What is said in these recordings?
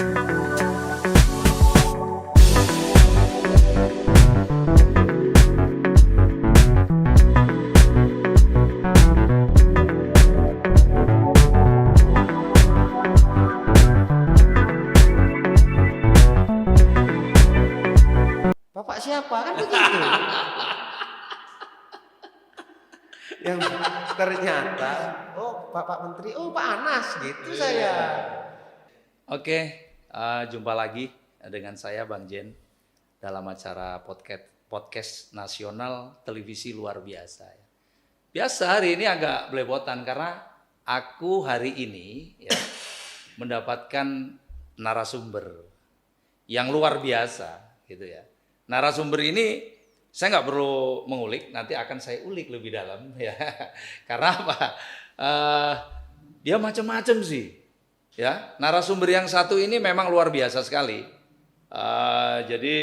Bapak siapa? Kan begitu. Yang ternyata, oh Bapak Menteri, oh Pak Anas gitu saya. Oke, jumpa lagi dengan saya Bang Jen dalam acara podcast nasional televisi luar biasa. Biasa hari ini agak belepotan karena aku hari ini ya, mendapatkan narasumber yang luar biasa gitu ya. Narasumber ini saya nggak perlu mengulik, nanti akan saya ulik lebih dalam ya. Karena apa? Dia macam-macam sih. Ya, narasumber yang satu ini memang luar biasa sekali. Jadi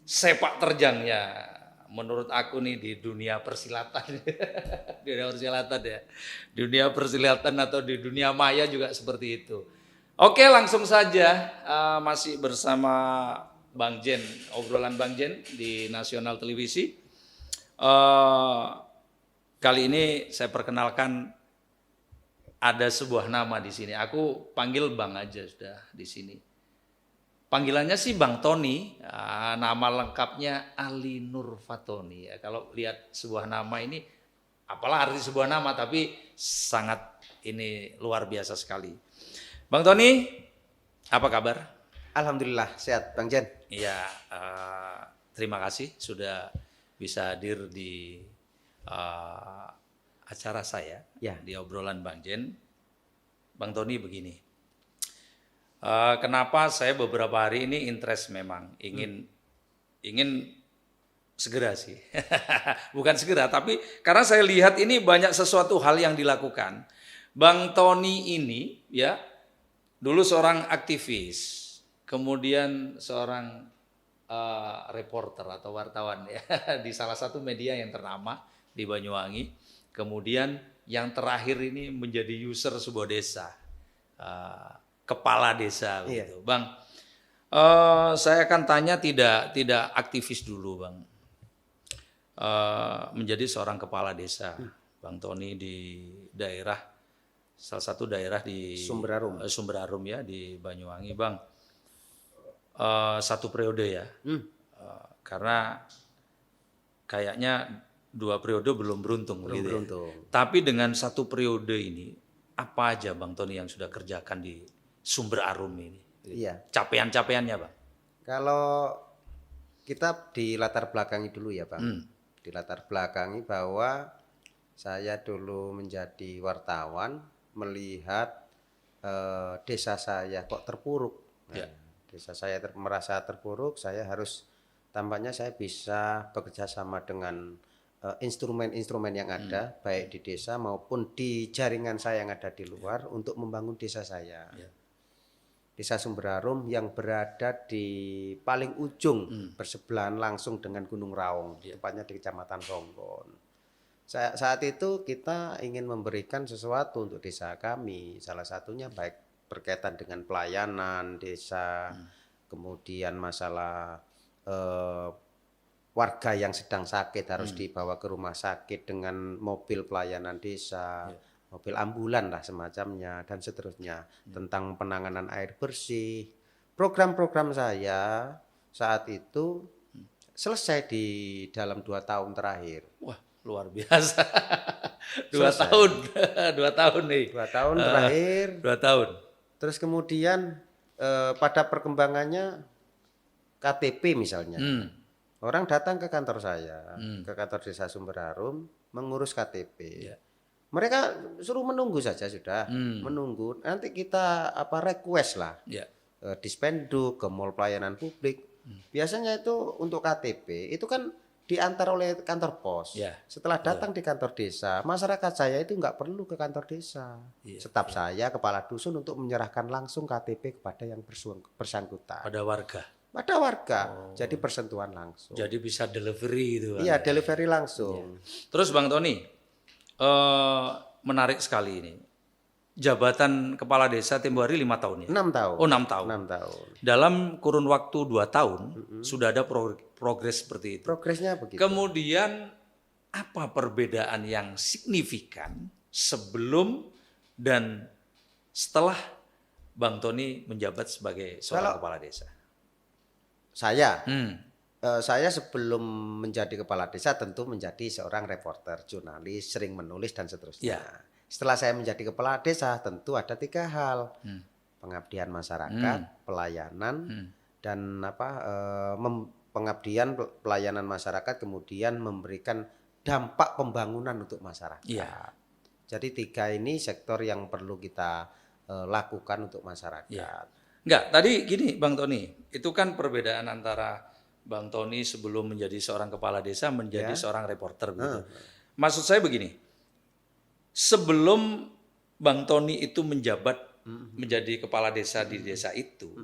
sepak terjangnya menurut aku nih di dunia persilatan, dunia persilatan ya, dunia persilatan atau di dunia maya juga seperti itu. Oke, langsung saja masih bersama Bang Jen, obrolan Bang Jen di Nasional Televisi. Kali ini saya perkenalkan ada sebuah nama di sini. Aku panggil Bang aja sudah di sini. Panggilannya sih Bang Tony. Nama lengkapnya Ali Nur Fatoni. Ya, kalau lihat sebuah nama ini, apalah arti sebuah nama, tapi sangat ini luar biasa sekali. Bang Tony, apa kabar? Alhamdulillah sehat Bang Jen. Iya, terima kasih sudah bisa hadir di acara saya Ya. di obrolan Bang Jen. Bang Tony begini, kenapa saya beberapa hari ini interest memang ingin segera sih, bukan segera, tapi karena saya lihat ini banyak sesuatu hal yang dilakukan. Bang Tony ini ya dulu seorang aktivis, kemudian seorang reporter atau wartawan ya di salah satu media yang ternama di Banyuwangi. Kemudian yang terakhir ini menjadi user sebuah desa, kepala desa begitu. Bang, saya akan tanya tidak aktivis dulu Bang, menjadi seorang kepala desa, Bang Tony di daerah, salah satu daerah di Sumberarum ya di Banyuwangi Bang. Satu periode ya, karena kayaknya 2 periode belum beruntung. Tapi dengan 1 periode ini, apa aja Bang Tony yang sudah kerjakan di Sumberarum ini? Iya. Capaian-capaiannya Bang. Kalau kita di latar belakangi dulu ya Bang. Di latar belakangi bahwa saya dulu menjadi wartawan, melihat desa saya kok terpuruk. Nah, desa saya merasa terpuruk, saya harus tampaknya saya bisa bekerja sama dengan instrumen-instrumen yang ada baik di desa maupun di jaringan saya yang ada di luar untuk membangun desa saya. Desa Sumberarum yang berada di paling ujung bersebelahan langsung dengan Gunung Raung, tepatnya di Kecamatan Ronggon. Saat itu kita ingin memberikan sesuatu untuk desa kami, salah satunya baik berkaitan dengan pelayanan desa, kemudian masalah warga yang sedang sakit harus dibawa ke rumah sakit dengan mobil pelayanan desa, mobil ambulan lah semacamnya dan seterusnya, tentang penanganan air bersih. Program-program saya saat itu selesai di dalam 2 tahun terakhir. Wah, luar biasa. 2 tahun. 2 tahun nih. 2 tahun terakhir. 2 tahun. Terus kemudian pada perkembangannya KTP misalnya. Orang datang ke kantor saya, ke kantor desa Sumberarum mengurus KTP. Mereka suruh menunggu saja sudah, menunggu. Nanti kita request lah, Dispenduk ke mall pelayanan publik. Biasanya itu untuk KTP itu kan diantar oleh kantor pos. Setelah datang di kantor desa, masyarakat saya itu nggak perlu ke kantor desa. Staf saya kepala dusun untuk menyerahkan langsung KTP kepada yang bersangkutan. Pada warga. Jadi persentuhan langsung. Jadi bisa delivery itu. Iya, delivery langsung. Terus Bang Tony, menarik sekali ini. jabatan kepala desa tempo hari 5 tahun ya? 6 tahun. Oh 6 tahun. 6 tahun. Dalam kurun waktu 2 tahun sudah ada progres seperti itu. Progresnya begitu. Kemudian apa perbedaan yang signifikan sebelum dan setelah Bang Tony menjabat sebagai seorang kepala desa? Saya sebelum menjadi kepala desa tentu menjadi seorang reporter, jurnalis, sering menulis dan seterusnya. Setelah saya menjadi kepala desa tentu ada 3 hal. Pengabdian masyarakat, pelayanan, dan pengabdian pelayanan masyarakat kemudian memberikan dampak pembangunan untuk masyarakat. Jadi 3 ini sektor yang perlu kita lakukan untuk masyarakat. Enggak, tadi gini Bang Tony, itu kan perbedaan antara Bang Tony sebelum menjadi seorang kepala desa menjadi seorang reporter begitu. Maksud saya begini, sebelum Bang Tony itu menjabat menjadi kepala desa di desa itu,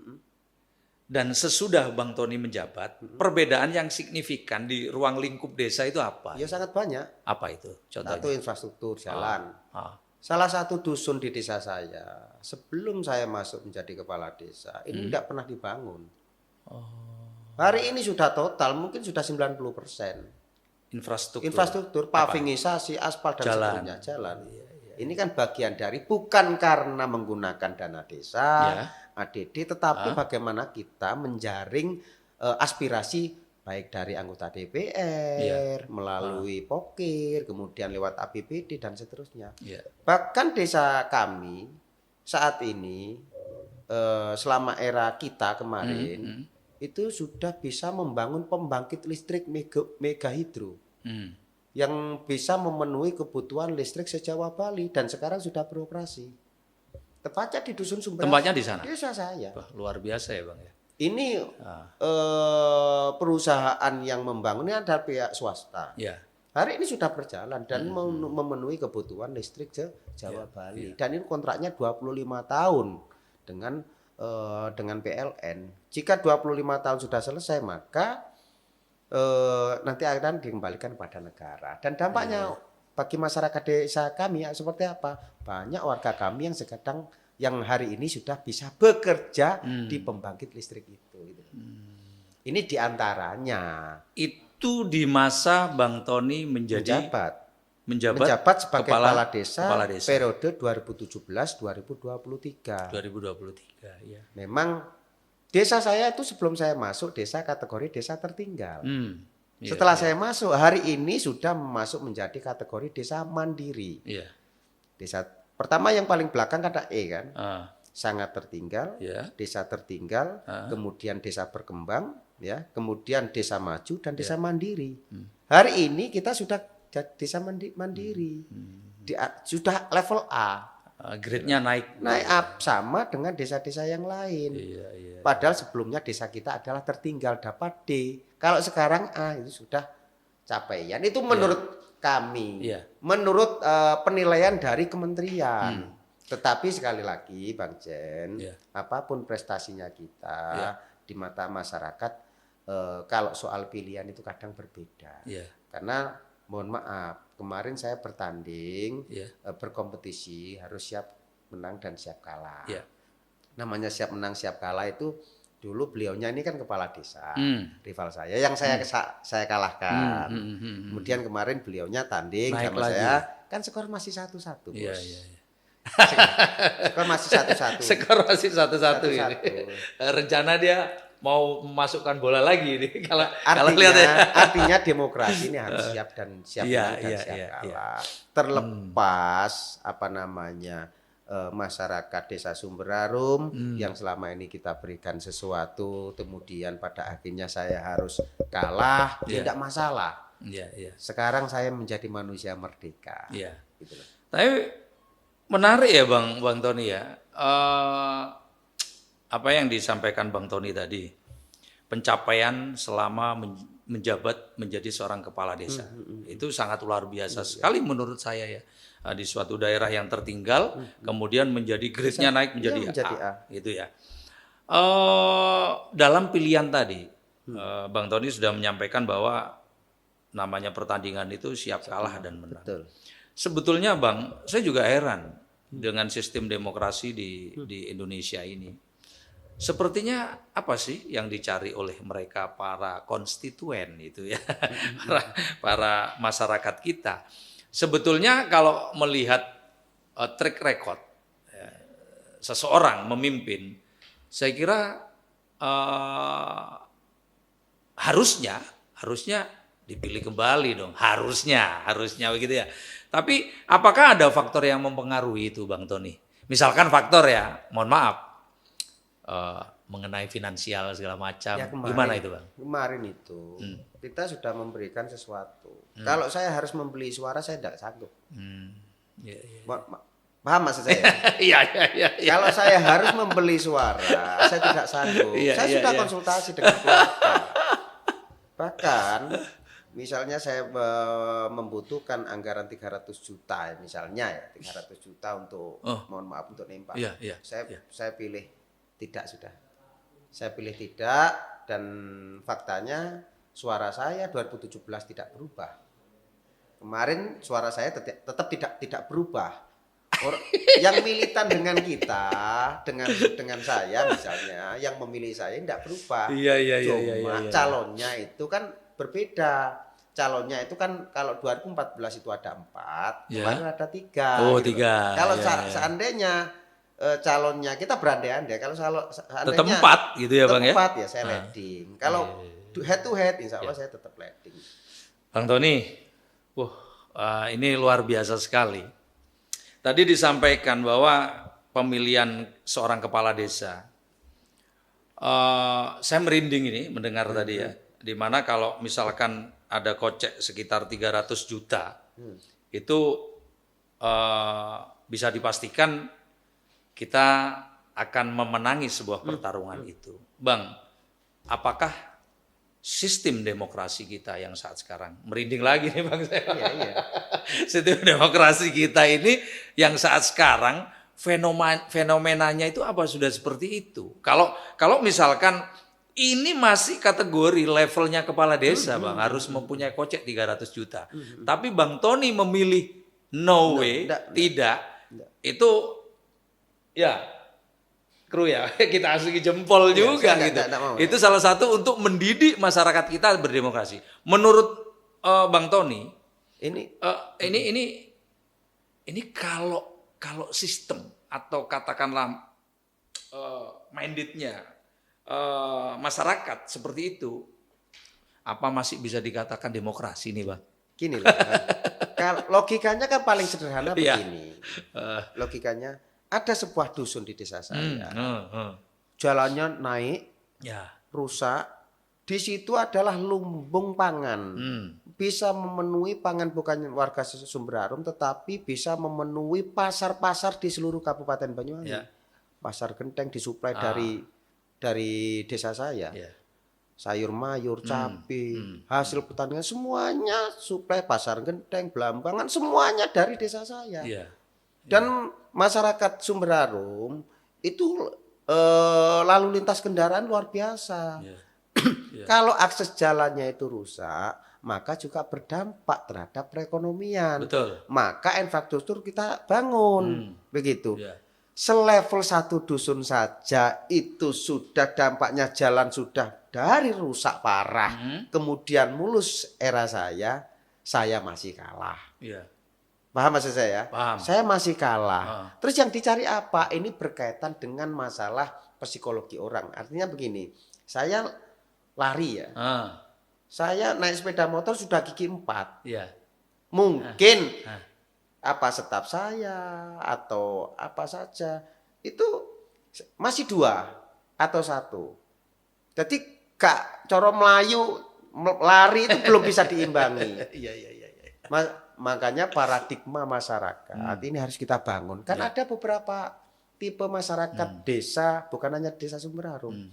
dan sesudah Bang Tony menjabat, perbedaan yang signifikan di ruang lingkup desa itu apa? Ya sangat banyak. Apa itu? Contohnya? Satu, infrastruktur jalan. Salah satu dusun di desa saya, sebelum saya masuk menjadi kepala desa, ini tidak pernah dibangun. Hari ini sudah total, mungkin sudah 90%. Infrastruktur, pavingisasi, aspal dan seterusnya, jalan. Ini kan bagian dari, bukan karena menggunakan dana desa, ADD, tetapi bagaimana kita menjaring aspirasi baik dari anggota DPR, melalui Pokir, kemudian lewat APBD dan seterusnya. Bahkan desa kami saat ini, selama era kita kemarin, itu sudah bisa membangun pembangkit listrik mega hidro yang bisa memenuhi kebutuhan listrik se-Jawa Bali dan sekarang sudah beroperasi. Tepatnya di Dusun Sumber. Tempatnya di sana? Desa saya. Wah, luar biasa ya Bang ya. Ini perusahaan yang membangun ini adalah pihak swasta. Hari ini sudah berjalan dan memenuhi kebutuhan listrik Jawa Bali. Dan ini kontraknya 25 tahun dengan PLN. Jika 25 tahun sudah selesai, maka nanti akan dikembalikan kepada negara. Dan dampaknya bagi masyarakat desa kami seperti apa? Banyak warga kami yang hari ini sudah bisa bekerja di pembangkit listrik itu. Ini diantaranya. Itu di masa Bang Tony menjabat sebagai kepala desa periode 2017-2023. 2023, ya. Memang desa saya itu sebelum saya masuk desa kategori desa tertinggal. Setelah saya masuk, hari ini sudah masuk menjadi kategori desa mandiri. Desa pertama yang paling belakang kata E kan, sangat tertinggal, desa tertinggal, kemudian desa berkembang, kemudian desa maju dan desa mandiri. Hari ini kita sudah desa mandiri, sudah level A, grade-nya naik up sama dengan desa-desa yang lain. Padahal sebelumnya desa kita adalah tertinggal, dapat D. Kalau sekarang A itu sudah capaian. Itu menurut kami, menurut penilaian dari kementerian. Tetapi sekali lagi, Bang Jen, apapun prestasinya kita di mata masyarakat, kalau soal pilihan itu kadang berbeda. Karena mohon maaf, kemarin saya bertanding, berkompetisi, harus siap menang dan siap kalah. Namanya siap menang, siap kalah itu dulu beliaunya ini kan kepala desa, rival saya, yang saya kalahkan. Kemudian kemarin beliaunya tanding naik sama lagi. Saya, kan skor masih 1-1. Skor masih 1-1. Skor masih 1-1 ini. Rencana dia mau memasukkan bola lagi ini kalau lihat ya. Artinya demokrasi ini harus siap dan siap kalah. Terlepas masyarakat desa Sumberarum yang selama ini kita berikan sesuatu, kemudian pada akhirnya saya harus kalah, tidak masalah. Sekarang saya menjadi manusia merdeka. Gitu loh. Tapi menarik ya Bang Tony ya. Apa yang disampaikan Bang Tony tadi, pencapaian selama menjabat menjadi seorang kepala desa, itu sangat luar biasa sekali menurut saya ya. Di suatu daerah yang tertinggal, kemudian menjadi grade-nya naik menjadi A, gitu ya. Dalam pilihan tadi, Bang Tony sudah menyampaikan bahwa namanya pertandingan itu siap kalah dan menang. Sebetulnya Bang, saya juga heran. dengan sistem demokrasi di Indonesia ini. Sepertinya apa sih yang dicari oleh mereka para konstituen itu ya, para masyarakat kita. Sebetulnya kalau melihat track record ya, seseorang memimpin, saya kira harusnya dipilih kembali dong, harusnya begitu ya. Tapi apakah ada faktor yang mempengaruhi itu, Bang Tony? Misalkan faktor ya, mohon maaf, mengenai finansial segala macam, Ya, gimana itu, Bang? Kemarin itu kita sudah memberikan sesuatu. Kalau saya harus membeli suara, saya tidak sanggup. Ya, ya. Paham maksud saya? Iya. Kalau saya harus membeli suara, saya tidak sanggup. Saya sudah konsultasi dengan keluarga. Bahkan misalnya saya membutuhkan anggaran 300 juta misalnya ya, 300 juta untuk mohon maaf untuk nembak. Saya pilih tidak sudah. Saya pilih tidak dan faktanya suara saya 2017 tidak berubah. Kemarin suara saya tetap tidak berubah. Yang militan dengan kita, dengan saya misalnya, yang memilih saya tidak berubah. Cuma calonnya itu kan berbeda. Calonnya itu kan kalau 2014 itu ada 4, kemarin ada 3. Oh, gitu. 3. Kalau seandainya calonnya kita berandai-andai, kalau seandainya tetap 4 gitu ya, Bang ya? 4 ya saya leading. Kalau head to head insya Allah saya tetap leading. Bang Tony, ini luar biasa sekali. Tadi disampaikan bahwa pemilihan seorang kepala desa, saya merinding ini mendengar tadi ya, dimana kalau misalkan ada kocek sekitar 300 juta, itu bisa dipastikan kita akan memenangi sebuah pertarungan itu. Bang, apakah sistem demokrasi kita yang saat sekarang, merinding lagi nih Bang saya. Iya. Sistem demokrasi kita ini yang saat sekarang fenomenanya itu apa sudah seperti itu? Kalau misalkan ini masih kategori levelnya kepala desa, Bang, harus mempunyai kocek 300 juta. Tapi Bang Tony memilih no way, tidak. Itu ya kru ya, kita asli jempol juga gitu. Itu salah satu untuk mendidik masyarakat kita berdemokrasi. Menurut Bang Tony, ini kalau sistem atau katakanlah mindednya masyarakat seperti itu, apa masih bisa dikatakan demokrasi nih, Bang? Gini loh, logikanya kan paling sederhana begini. Logikanya ada sebuah dusun di desa saya, jalannya naik, rusak. Di situ adalah lumbung pangan, bisa memenuhi pangan bukan warga Sumber Harum, tetapi bisa memenuhi pasar-pasar di seluruh Kabupaten Banyuwangi. Pasar genteng disuplai dari desa saya. Sayur mayur, cabai, hasil pertanian semuanya suplai pasar genteng, Belambangan semuanya dari desa saya. Dan masyarakat Sumber Harum itu lalu lintas kendaraan luar biasa. Kalau akses jalannya itu rusak, maka juga berdampak terhadap perekonomian. Betul. Maka infrastruktur kita bangun, begitu. Selevel 1 dusun saja itu sudah dampaknya jalan sudah dari rusak parah, kemudian mulus era saya masih kalah. Paham maksud saya? Paham. Saya masih kalah. Terus yang dicari apa? Ini berkaitan dengan masalah psikologi orang. Artinya begini, saya lari ya. Saya naik sepeda motor sudah gigi 4. Mungkin apa staf saya atau apa saja itu masih 2 atau 1. Jadi Kak Coro Melayu lari itu belum bisa diimbangi. Makanya paradigma masyarakat ini harus kita bangun. Kan ada beberapa tipe masyarakat desa, bukan hanya desa Sumber Harum.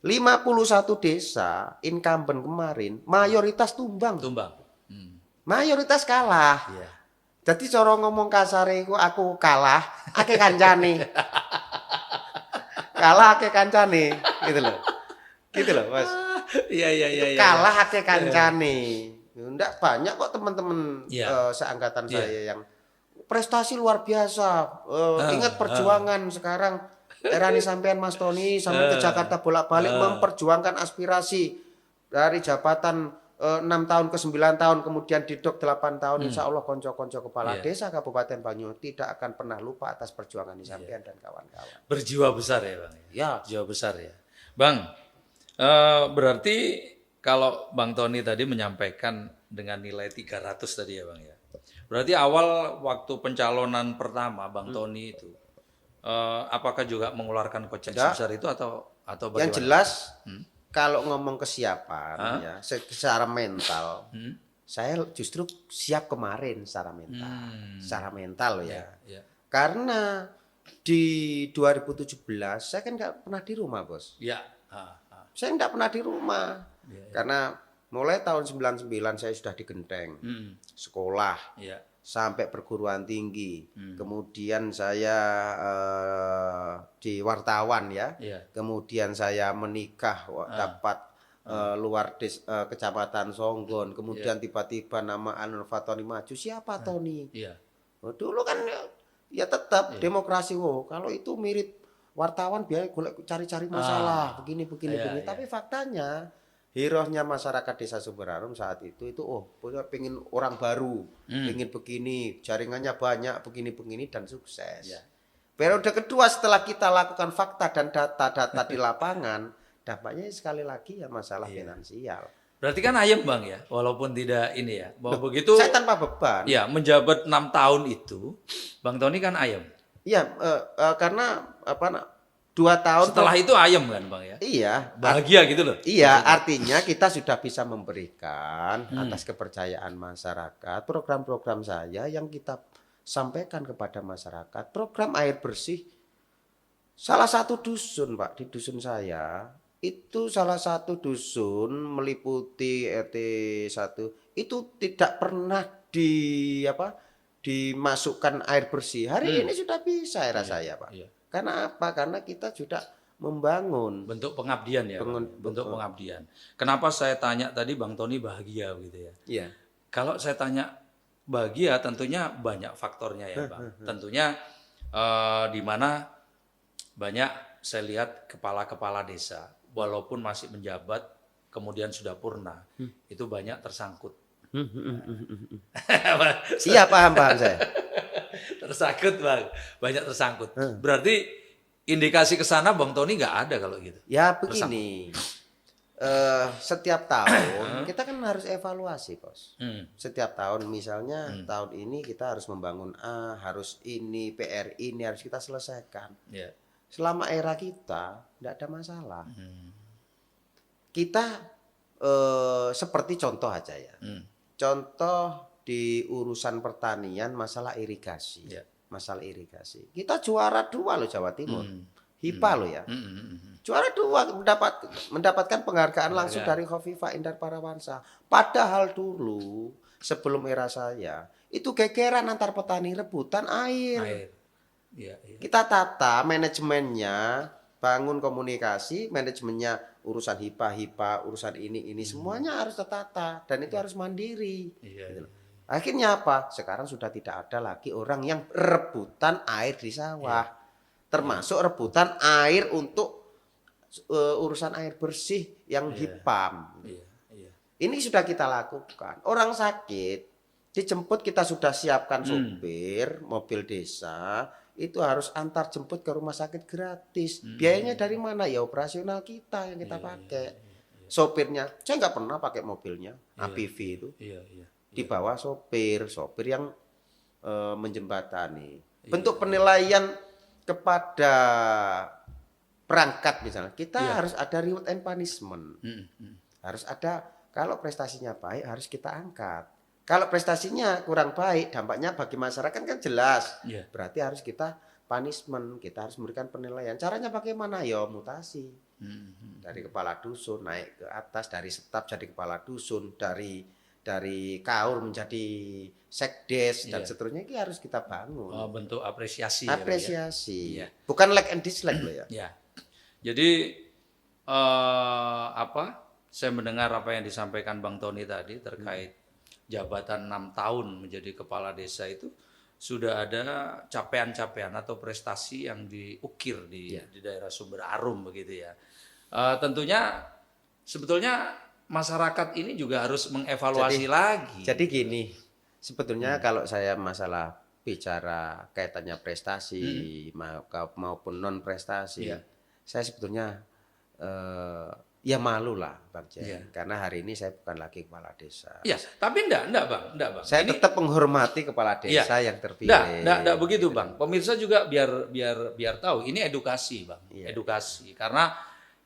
51 desa incumbent kemarin mayoritas tumbang. Mayoritas kalah. Jadi cara ngomong kasare aku kalah, ake kancane. Kalah ake kancane, gitu loh. Gitu loh, Mas. Iya. Kalah ake kancane. Enggak banyak kok teman-teman seangkatan saya yang prestasi luar biasa. Ingat perjuangan sekarang erani sampean Mas Tony sampai ke Jakarta bolak-balik memperjuangkan aspirasi dari jabatan 6 tahun ke 9 tahun kemudian didok 8 tahun. Insya Allah konco-konco kepala desa Kabupaten Banyu tidak akan pernah lupa atas perjuangan sampean dan kawan-kawan. Berjiwa besar ya Bang. Ya. Jiwa besar ya. Bang, berarti kalau Bang Tony tadi menyampaikan dengan nilai 300 tadi ya Bang ya. Berarti awal waktu pencalonan pertama Bang Tony itu apakah juga mengeluarkan kocek sebesar itu atau bagaimana? Yang jelas kalau ngomong kesiapan ya secara mental saya justru siap kemarin secara mental. Secara mental ya. Karena di 2017 saya kan nggak pernah di rumah, Bos. Ya. Saya nggak pernah di rumah. Karena mulai tahun 99 saya sudah di Genteng. Sekolah. Sampai perguruan tinggi. Kemudian saya di wartawan ya. Kemudian saya menikah dapat luar kecamatan Songgon. Kemudian tiba-tiba nama Anwar Fatoni maju. Siapa Tony? Dulu kan ya tetap demokrasi. Kalau itu mirip wartawan biar cari-cari masalah begini. Tapi faktanya heronya masyarakat Desa Sumber Harum saat itu pengen orang baru, pengen begini, jaringannya banyak, begini dan sukses. Periode kedua setelah kita lakukan fakta dan data di lapangan, dampaknya sekali lagi ya masalah finansial. Berarti kan ayem Bang ya, walaupun tidak ini ya. Bahwa begitu saya tanpa beban. Ya, menjabat 6 tahun itu, Bang Tony kan ayem. Iya, karena 2 tahun setelah itu ayem kan Bang ya? Iya. Bahagia gitu loh. Iya, artinya kita sudah bisa memberikan atas kepercayaan masyarakat program-program saya yang kita sampaikan kepada masyarakat. Program air bersih salah satu dusun Pak, di dusun saya itu salah satu dusun meliputi RT 1 itu tidak pernah dimasukkan air bersih. Hari ini sudah bisa era saya Pak. Karena apa? Karena kita sudah membangun bentuk pengabdian ya, bentuk pengabdian. Kenapa saya tanya tadi Bang Tony bahagia gitu ya? Iya. Kalau saya tanya bahagia, tentunya banyak faktornya ya Bang. Tentunya di mana banyak saya lihat kepala-kepala desa, walaupun masih menjabat, kemudian sudah purna, itu banyak tersangkut. Iya paham saya. Tersangkut Bang, banyak tersangkut. Berarti indikasi ke sana Bang Tony nggak ada kalau gitu. Ya begini, setiap tahun kita kan harus evaluasi Bos. Setiap tahun misalnya tahun ini kita harus membangun harus ini PR ini harus kita selesaikan. Selama era kita tidak ada masalah. Kita seperti contoh aja ya. Contoh di urusan pertanian masalah irigasi. Masalah irigasi. Kita juara 2 loh Jawa Timur. HIPA loh ya. Juara 2 mendapatkan penghargaan langsung dari Khofifah Indar Parawansa. Padahal dulu sebelum era saya itu gegeran antar petani rebutan air. Kita tata manajemennya, bangun komunikasi, manajemennya urusan HIPA, urusan ini semuanya harus tertata dan itu harus mandiri. Gitu. Akhirnya apa? Sekarang sudah tidak ada lagi orang yang rebutan air di sawah. Termasuk rebutan air untuk urusan air bersih yang HIPAM. Ini sudah kita lakukan. Orang sakit dijemput kita sudah siapkan sopir, mobil desa, itu harus antar jemput ke rumah sakit gratis. Biayanya dari mana? Ya operasional kita yang kita pakai. Sopirnya, saya nggak pernah pakai mobilnya, APV itu. Dibawa sopir yang menjembatani. Bentuk penilaian kepada perangkat misalnya, kita harus ada reward and punishment. Harus ada, kalau prestasinya baik harus kita angkat. Kalau prestasinya kurang baik, dampaknya bagi masyarakat kan jelas. Berarti harus kita punishment, kita harus memberikan penilaian. Caranya bagaimana? Ya mutasi. Dari kepala dusun naik ke atas, dari staf jadi kepala dusun, dari kaur menjadi sekdes dan seterusnya, ini harus kita bangun. Bentuk apresiasi. Apresiasi. Bukan like and dislike loh ya. Jadi saya mendengar apa yang disampaikan Bang Tony tadi terkait jabatan 6 tahun menjadi kepala desa itu sudah ada capaian-capaian atau prestasi yang diukir di daerah Sumber Arum begitu ya. Tentunya sebetulnya masyarakat ini juga harus mengevaluasi lagi. Jadi gini, sebetulnya kalau saya masalah bicara kaitannya prestasi maupun non prestasi, saya sebetulnya ya malu lah Bang Jen, karena hari ini saya bukan lagi kepala desa. Iya, tapi enggak Bang. Saya tetap menghormati kepala desa yang terpilih. Enggak begitu Bang. Pemirsa juga biar tahu, ini edukasi Bang, edukasi. Karena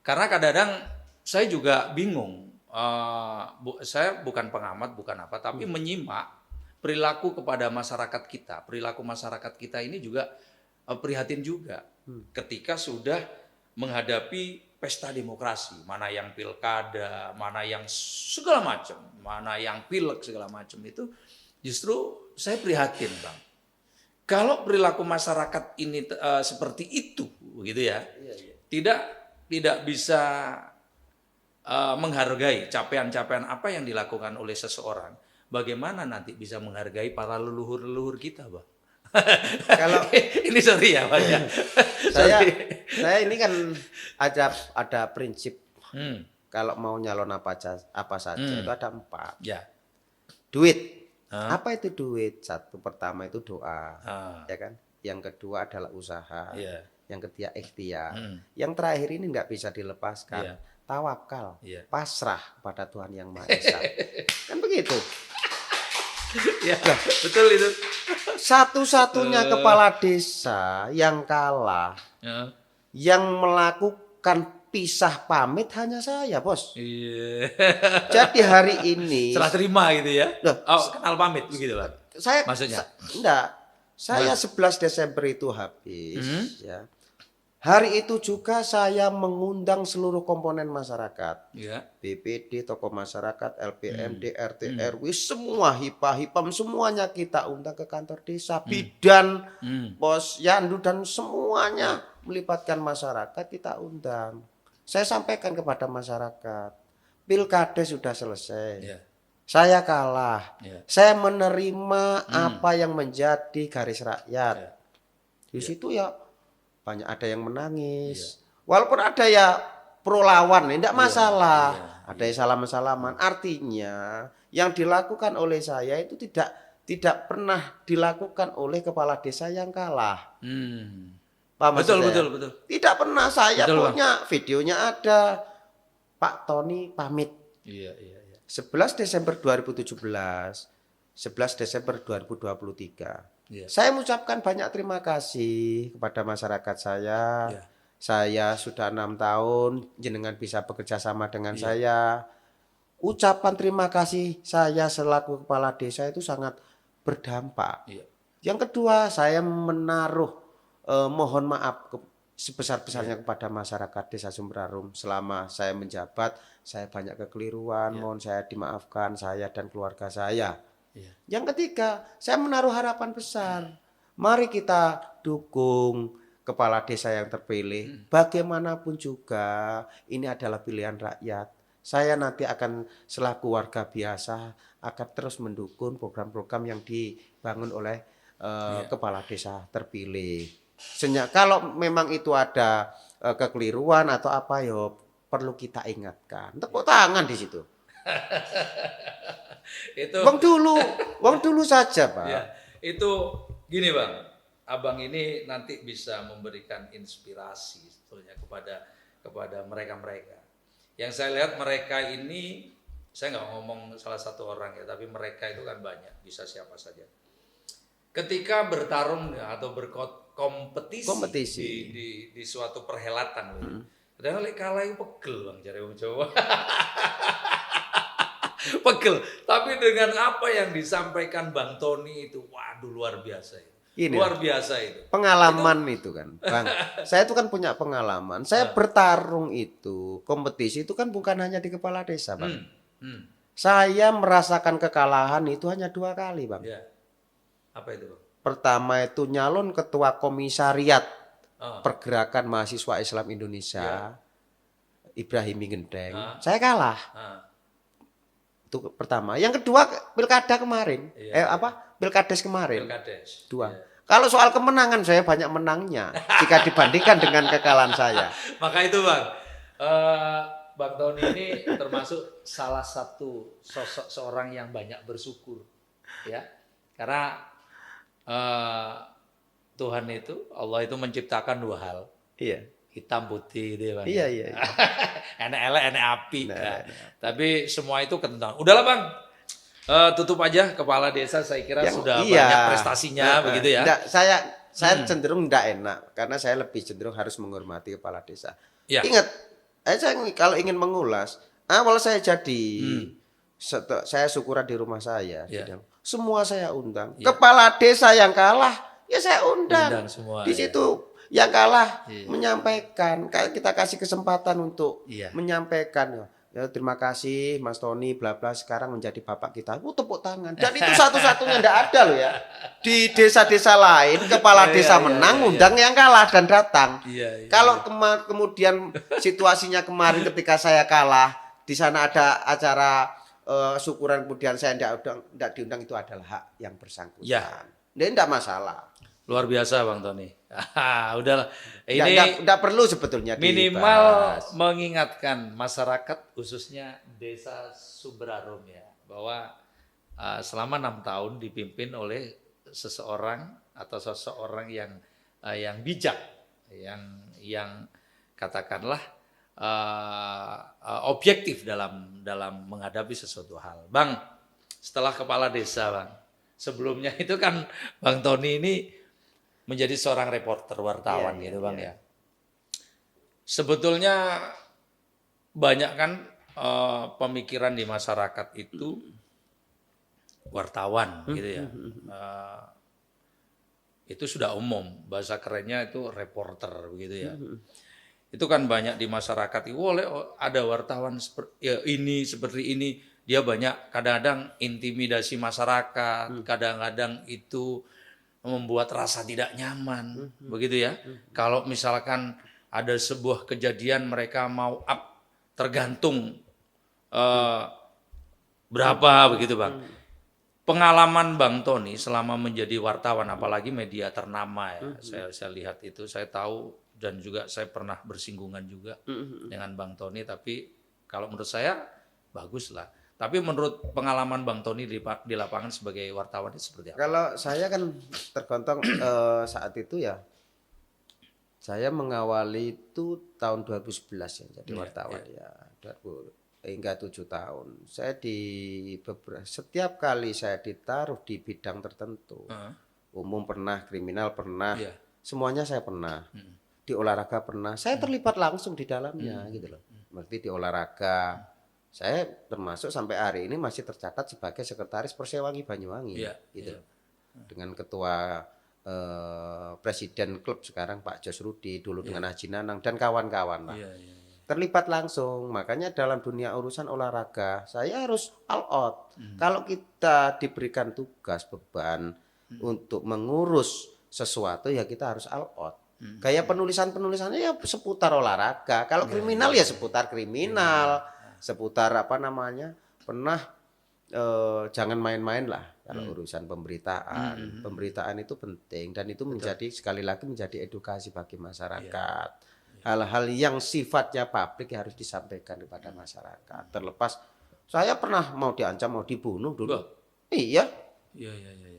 kadang-kadang saya juga bingung. Saya bukan pengamat, bukan apa, tapi menyimak perilaku kepada masyarakat kita. Perilaku masyarakat kita ini juga prihatin juga ketika sudah menghadapi pesta demokrasi, mana yang pilkada, mana yang segala macam, mana yang pileg segala macam itu, justru saya prihatin Bang. Kalau perilaku masyarakat ini seperti itu, begitu ya, tidak bisa menghargai capaian-capaian apa yang dilakukan oleh seseorang. Bagaimana nanti bisa menghargai para leluhur-leluhur kita, Bang? Kalau ini sorry ya, Bang ya. Saya ini kan ada prinsip kalau mau nyalon apa saja itu ada 4. Ya. Duit. Apa itu duit? Satu pertama itu doa, ya kan. Yang kedua adalah usaha. Yang ketiga ikhtiar. Yang terakhir ini nggak bisa dilepaskan. Tawakal, pasrah pada Tuhan Yang Maha Esa. Kan begitu. Ya, betul itu. Satu-satunya kepala desa yang kalah, yang melakukan pisah pamit hanya saya, Bos. Iya. Jadi hari ini serah terima gitu ya. Kenal pamit begitu, Bang. Saya maksudnya enggak. Saya 11 Desember itu habis, ya. Hari itu juga saya mengundang seluruh komponen masyarakat, BPD, tokoh masyarakat, LPMD, RT, RW, semua HIPA-HIPAM, semuanya kita undang ke kantor desa, bidan, Pos Yandu dan semuanya melibatkan masyarakat kita undang. Saya sampaikan kepada masyarakat, pilkada sudah selesai, saya kalah, saya menerima apa yang menjadi garis rakyat. Di situ ya banyak ada yang menangis. Walaupun ada ya pro lawan, tidak masalah. Ada yang salam-salaman. Artinya yang dilakukan oleh saya itu tidak pernah dilakukan oleh kepala desa yang kalah. Betul. Tidak pernah. Saya punya videonya ada. Pak Tony pamit. 11 Desember 2017, 11 Desember 2023. Saya mengucapkan banyak terima kasih kepada masyarakat saya. Saya sudah 6 tahun, jenengan bisa bekerja sama dengan saya. Ucapan terima kasih saya selaku kepala desa itu sangat berdampak. Yang kedua, saya menaruh mohon maaf sebesar-besarnya kepada masyarakat Desa Sumber Arum. Selama saya menjabat, saya banyak kekeliruan, mohon saya dimaafkan, saya dan keluarga saya. Yang ketiga, saya menaruh harapan besar. Mari kita dukung kepala desa yang terpilih. Bagaimanapun juga, ini adalah pilihan rakyat. Saya nanti akan selaku warga biasa akan terus mendukung program-program yang dibangun oleh kepala desa terpilih. Kalau memang itu ada kekeliruan atau apa, yo perlu kita ingatkan. Tepuk tangan di situ. Wong dulu saja, Pak. Itu gini Bang, Abang ini nanti bisa memberikan inspirasi sebetulnya kepada mereka-mereka. Yang saya lihat mereka ini, saya nggak ngomong salah satu orang ya, tapi mereka itu kan banyak, bisa siapa saja. Ketika bertarung atau berkompetisi di suatu perhelatan, kadang-kadang kalah itu pegel Bang, cari wong Jawa. Pegel, tapi dengan apa yang disampaikan Bang Tony itu, waduh luar biasa itu. Luar biasa itu. Pengalaman itu kan, Bang. Saya itu kan punya pengalaman. Saya bertarung itu, kompetisi itu kan bukan hanya di kepala desa, Bang. Saya merasakan kekalahan itu hanya 2 kali, Bang. Apa itu, Bang? Pertama itu nyalon ketua komisariat Pergerakan Mahasiswa Islam Indonesia, Ibrahim Gendeng. Saya kalah. Itu pertama. Yang kedua pilkada kemarin. Pilkades kemarin. Pilkades. Dua. Iya. Kalau soal kemenangan saya banyak menangnya jika dibandingkan dengan kekalahan saya. Maka itu Bang, Bang Tony ini termasuk salah satu sosok seorang yang banyak bersyukur, ya, karena Tuhan itu, Allah itu menciptakan dua hal, Iya. hitam putih gitu ya Bang. Iya. Enak elek, enak api. Nah. Tapi semua itu kentang. Udahlah Bang, tutup aja kepala desa. Saya kira sudah iya. banyak prestasinya begitu ya. Enggak, saya cenderung enggak enak karena saya lebih cenderung harus menghormati kepala desa. Ya. Ingat, saya kalau ingin mengulas, awal saya jadi, saya syukuran di rumah saya, semua saya undang. Kepala desa yang kalah, ya saya undang. Semua, di situ yang kalah menyampaikan, kita kasih kesempatan untuk menyampaikan. Ya, terima kasih Mas Tony, bla bla, sekarang menjadi bapak kita. Tepuk tangan. Dan itu satu-satunya enggak ada loh ya. Di desa-desa lain kepala desa menang, undang yang kalah dan datang. Kalau kemudian situasinya kemarin ketika saya kalah, di sana ada acara syukuran kemudian saya enggak diundang, itu adalah hak yang bersangkutan. Dia enggak masalah. Luar biasa Bang Tony. Udahlah. Ini enggak perlu sebetulnya minimal mengingatkan masyarakat khususnya desa Sumber ya, bahwa selama 6 tahun dipimpin oleh seseorang atau seseorang yang bijak, yang katakanlah objektif dalam menghadapi sesuatu hal. Bang, setelah kepala desa Bang, sebelumnya itu kan Bang Tony ini menjadi seorang reporter wartawan gitu Bang ya. Sebetulnya banyak kan pemikiran di masyarakat itu wartawan gitu ya. Itu sudah umum, bahasa kerennya itu reporter begitu ya. Itu kan banyak di masyarakat itu, ada wartawan seperti ini, dia banyak kadang-kadang intimidasi masyarakat, kadang-kadang itu membuat rasa tidak nyaman, begitu ya. Kalau misalkan ada sebuah kejadian mereka mau up, tergantung berapa begitu Bang. Pengalaman Bang Tony selama menjadi wartawan, apalagi media ternama ya, saya lihat itu, saya tahu dan juga saya pernah bersinggungan juga dengan Bang Tony. Tapi kalau menurut saya bagus lah. Tapi menurut pengalaman Bang Tony di lapangan sebagai wartawan itu seperti apa? Kalau saya kan tergontok saat itu ya, saya mengawali itu tahun 2011 ya jadi wartawan ya, hingga 7 tahun. Saya setiap kali saya ditaruh di bidang tertentu, umum pernah, kriminal pernah, semuanya saya pernah. Di olahraga pernah, saya terlibat langsung di dalamnya gitu loh. Berarti di olahraga. Saya termasuk sampai hari ini masih tercatat sebagai sekretaris Persewangi Banyuwangi, gitu. Dengan ketua presiden klub sekarang Pak Jos Rudi, dulu dengan Haji Nanang dan kawan-kawan lah. Terlibat langsung, makanya dalam dunia urusan olahraga saya harus all out. Kalau kita diberikan tugas beban untuk mengurus sesuatu ya kita harus all out. Kayak penulisannya ya seputar olahraga. Kalau kriminal ya seputar kriminal. Seputar pernah jangan main-main lah kalau urusan pemberitaan. Pemberitaan itu penting dan itu sekali lagi menjadi edukasi bagi masyarakat. Hal-hal yang sifatnya publik harus disampaikan kepada masyarakat. Terlepas saya pernah mau diancam, mau dibunuh dulu. Iya.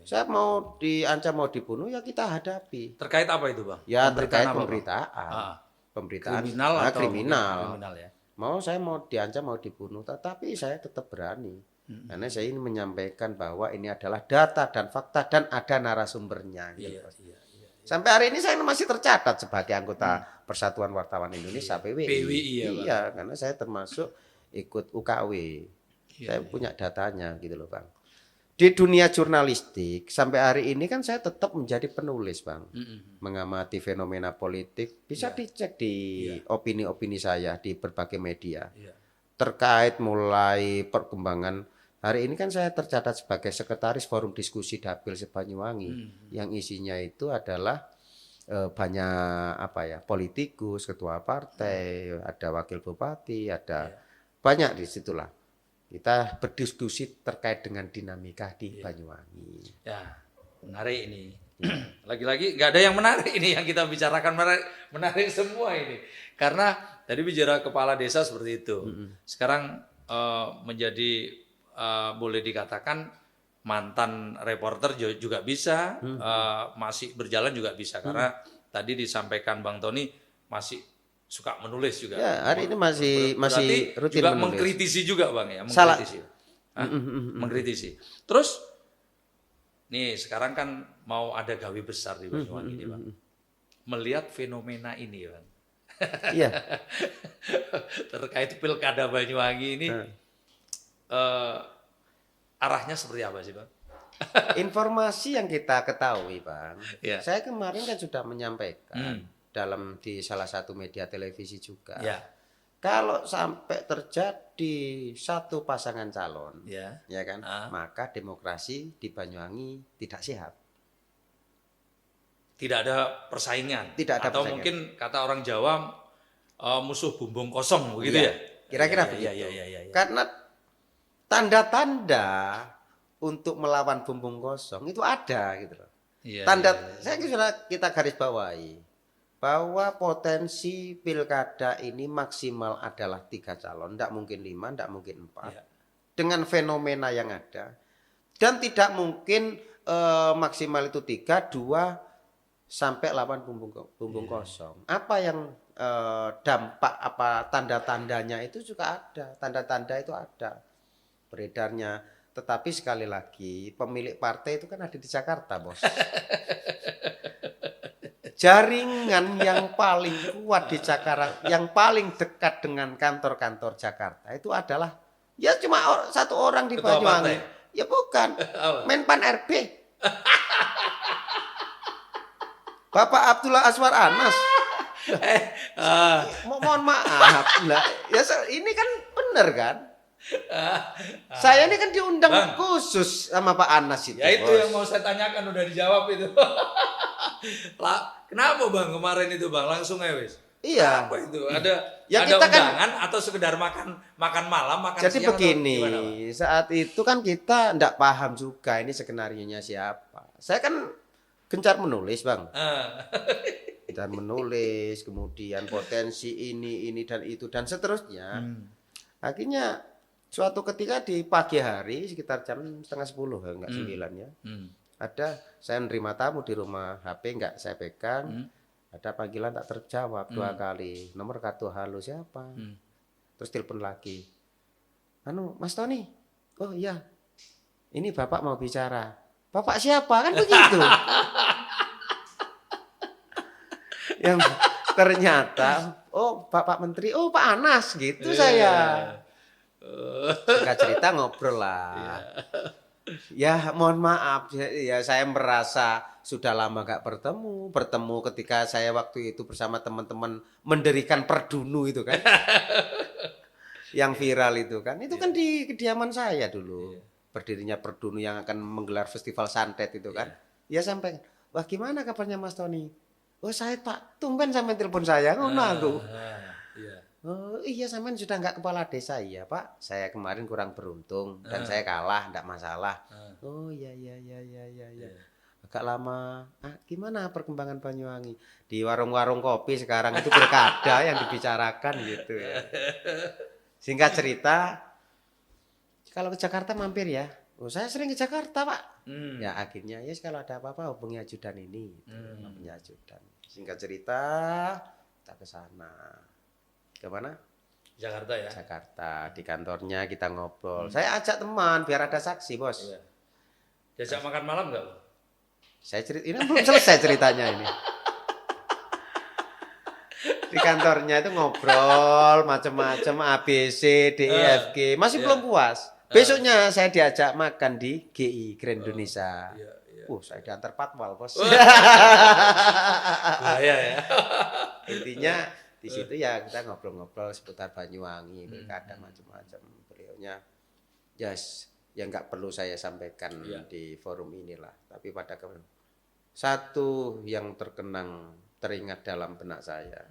Saya mau diancam, mau dibunuh ya kita hadapi. Terkait apa itu Bang? Ya terkait pemberitaan. Pemberitaan kriminal atau kriminal ya. Saya mau diancam, mau dibunuh, tetapi saya tetap berani. Karena saya ingin menyampaikan bahwa ini adalah data dan fakta dan ada narasumbernya. Sampai hari ini saya masih tercatat sebagai anggota Persatuan Wartawan Indonesia PWI. Iya, karena saya termasuk ikut UKW. Saya punya datanya gitu loh Bang. Di dunia jurnalistik sampai hari ini kan saya tetap menjadi penulis Bang. Mengamati fenomena politik, bisa dicek di opini-opini saya di berbagai media. Terkait mulai perkembangan, hari ini kan saya tercatat sebagai sekretaris Forum Diskusi Dapil Banyuwangi yang isinya itu adalah banyak politikus, ketua partai, ada wakil bupati, ada banyak di situlah. Kita berdiskusi terkait dengan dinamika di Banyuwangi. Ya, menarik ini. Lagi-lagi nggak ada yang menarik ini yang kita bicarakan, menarik semua ini. Karena tadi bicara kepala desa seperti itu. Sekarang menjadi boleh dikatakan mantan reporter juga bisa, masih berjalan juga bisa. Karena tadi disampaikan Bang Tony masih suka menulis juga. Ya, hari ini masih Berarti rutin juga menulis. mengkritisi juga Bang ya, Salah. mengkritisi. Mengkritisi. Terus nih sekarang kan mau ada gawe besar di Banyuwangi ini Bang. Melihat fenomena ini Bang. Iya. Terkait pilkada Banyuwangi ini arahnya seperti apa sih Bang? Informasi yang kita ketahui, Bang. Ya. Saya kemarin kan sudah menyampaikan di salah satu media televisi juga. Ya. Kalau sampai terjadi satu pasangan calon, Ya. ya kan, maka demokrasi di Banyuwangi tidak sehat. Tidak ada persaingan. Tidak ada Atau persaingan. mungkin kata orang Jawa musuh bumbung kosong begitu ya? Kira-kira begitu. Iya. Karena tanda-tanda untuk melawan bumbung kosong itu ada gitu loh. Iya, Saya sudah kita garis bawahi bahwa potensi pilkada ini maksimal adalah 3 calon, tidak mungkin 5, tidak mungkin 4. Iya. Dengan fenomena yang ada dan tidak mungkin maksimal itu 3, 2 sampai 8 bumbung kosong. Apa yang dampak apa tanda-tandanya itu juga ada, tanda-tanda itu ada beredarnya. Tetapi sekali lagi pemilik partai itu kan ada di Jakarta, Bos. Jaringan yang paling kuat di Jakarta, yang paling dekat dengan kantor-kantor Jakarta itu adalah ya cuma satu orang di Ketua Banyuwangi. partai? Ya bukan, Menpan RB. Bapak Abdullah Aswar Anas. Mohon maaf, lah. Ya ini kan benar kan? Saya ini kan diundang khusus sama Pak Anas itu. Ya itu Bos. yang mau saya tanyakan udah dijawab itu. Lah, kenapa Bang kemarin itu Bang langsung wis? Iya. Apa itu? Ada Ya, ada kita kan- undangan atau sekedar makan malam, makan Jadi siang begini, atau gimana, Bang? saat itu kan kita enggak paham juga ini skenarionya siapa. Saya kan gencar menulis, Bang. Dan menulis, kemudian potensi ini dan itu dan seterusnya. Akhirnya suatu ketika di pagi hari sekitar jam 9:30, enggak 9 ya. Ada saya menerima tamu di rumah, HP enggak saya pegang. Ada panggilan tak terjawab 2 kali. Nomor kartu halo siapa? Terus telepon lagi. Mas Tony. Oh iya. Ini Bapak mau bicara. Bapak siapa? Kan begitu. Yang ternyata Bapak Menteri, Pak Anas gitu saya. Singkat cerita ngobrol lah. Ya mohon maaf ya saya merasa sudah lama gak bertemu ketika saya waktu itu bersama teman-teman mendirikan Perdunu itu kan. Yang viral itu kan di kediaman saya dulu. Berdirinya Perdunu yang akan menggelar festival santet itu kan. Ya sampai, wah gimana kabarnya Mas Tony? Oh saya Pak, tumben sampai telepon saya ngono aku. Oh iya sampean sudah nggak kepala desa ya Pak. Saya kemarin kurang beruntung dan saya kalah, enggak masalah. Oh iya. Agak lama. Gimana perkembangan Banyuwangi? Di warung-warung kopi sekarang itu pilkada yang dibicarakan gitu ya. Singkat cerita, kalau ke Jakarta mampir ya. Oh saya sering ke Jakarta Pak. Ya akhirnya ya kalau ada apa-apa hubungi ajudan ini. Hubungi ajudan. Singkat cerita, kita ke sana. Kemana? Jakarta ya. Jakarta, di kantornya kita ngobrol. Saya ajak teman biar ada saksi, Bos. Iya. Diajak makan malam enggak, Bang? Ini belum selesai ceritanya ini. Di kantornya itu ngobrol macam-macam ABC, D, E, F, G. Masih belum puas. Besoknya saya diajak makan di GI Grand Indonesia. Saya diantar patwal, Bos. Bahaya ya. Intinya di situ ya kita ngobrol-ngobrol seputar Banyuwangi, pilkada macam-macam. Beliaunya yang nggak perlu saya sampaikan di forum inilah. Tapi pada satu yang teringat dalam benak saya.